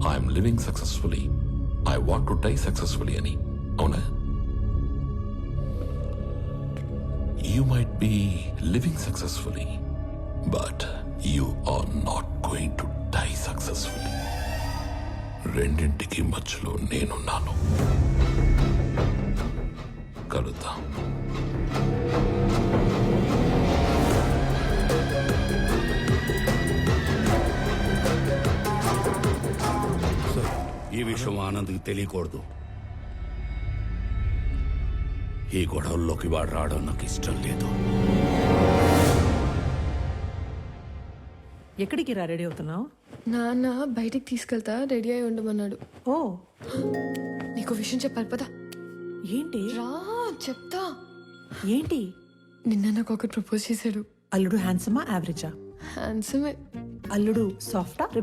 I'm living successfully, I want to die successfully అని. అవునా? You might be living successfully, but you are not going to die successfully. రెండింటికి మధ్యలో నేనున్నాను. కలుద్దాం. ఈ విషయం ఆనంద్కి తెలియకూడదు. ఈ గొడవల్లోకి వాడు రావడం నాకు ఇష్టం లేదు. ఎక్కడికి రా రెడీ అవుతున్నావు? నాన్న బయటికి తీసుకెళ్తా, రెడీ అయి ఉండమన్నాడు. ఓ, నీకు విషయం చెప్పాలి పదా. ఏంటి? రా చెప్తా. ఏంటి? నిన్న నాకు ఒకటి ప్రపోజ్ చేశాడు. అల్లుడు హ్యాండ్సమా యావరేజా? హ్యాండ్సమే. అల్లుడు సాఫ్టా